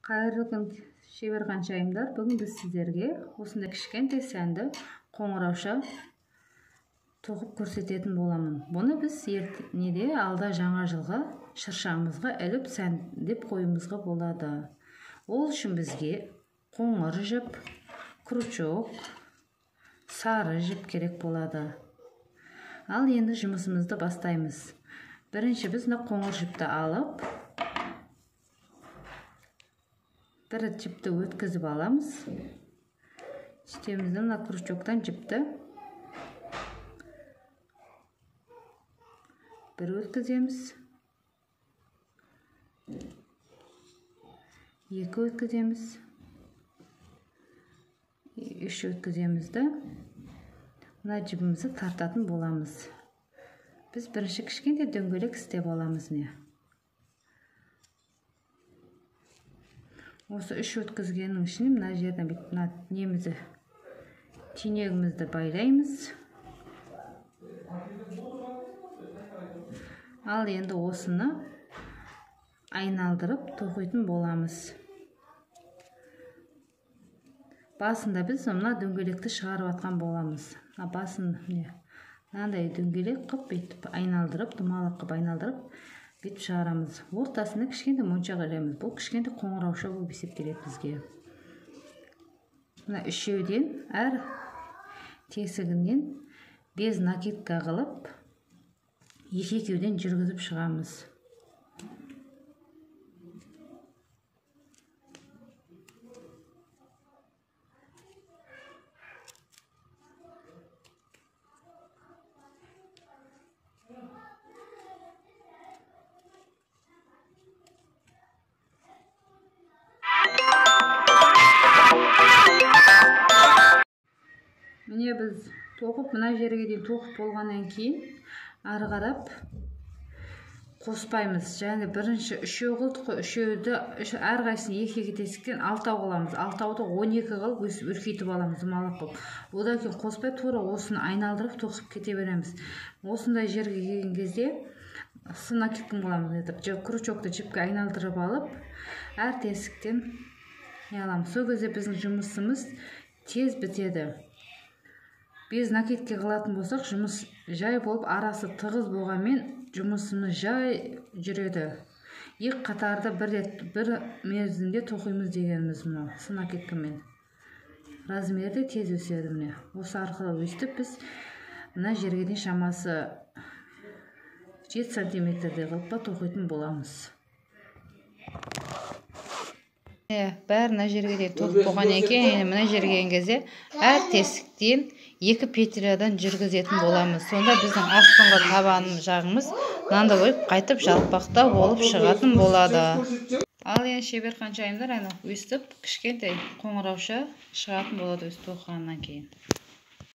Қайырлы күн шебер қаншайымдар. Бүгін біз сіздерге осындай кішкентай сәнді қоңырауша тоқып көрсететін боламын. Бұны біз алда жаңа жылға шыршамызға іліп сәндеп қойымызға болады. Ол үшін бізге қоңыр жіп, крючок, сары жіп керек болады. Ал енді жұмысымызды бастаймыз. Бірінші біз қоңыр жіпті алып, бір жіпті өткізіп аламыз. Шетемізден крючоктан жіпті бір өткіземіз, екі өткіземіз, үш өткіземізді. Мына жібімізді тартатын боламыз. Біз бірінші кішкентай дөңгелек істеп аламыз. Осы үш өткізгеннің ішіне мына жерден немізді, түйнегімізді байлаймыз. Ал енді осыны айналдырып тоқитын боламыз. Басында біз мына дөңгелекті шығарып атқан боламыз. Басын мынандай дөңгелек қып бүйтіп айналдырып, думалық қып айналдырып бүйтіп шығарамыз. Ортасына кішкентай моншақ ілеміз. Бұл кішкентай қоңырауша болып есептеледі бізге. Мына үшеуден әр тесігінен без накидка қылып, екеуден жүргізіп шығамыз. Міне біз тоқып, мына жерге дейін тоқып болғаннан кейін ары қарап қоспаймыз. Және бірінші үшеу қылдық, үшеуді әрқайсысын екі тесіктен 6 қыламыз. 6-ды 12 қылып үлкейтіп аламыз, думалық қылып. Одан кейін қоспай тура осыны айналдырып тоқып кете береміз. Осындай жерге келген кезде сына кеткен боламыз. Крючокты жіпке айналдырып алып, әр тесіктен аламыз. Сол кезде біздің жұмысымыз тез бітеді. Без накидка қылатын болсақ, жұмыс жай болып, арасы тығыз болғанмен жұмысымыз жай жүреді. Екі қатарды бір мерзімде тоқимыз дегеніміз мынау, сын накидкамен. Размерді тез өседі. Осы арқылы өстіп біз мына жерге дейін шамасы 7 сантиметрде қылып тоқитын боламыз. Бәрі мына жерге дейін тоқып болғаннан кейін, мына жерге келген кезде әр тесіктен 2 петлядан жүргізетін боламыз. Сонда біздің астыңғы табан жағымыз мынандай болып қайтып жалпақтау болып шығатын болады. Ал енді шебер қаншайымдар өстіп кішкентай қоңырауша шығатын болады өз тоқығаннан кейін.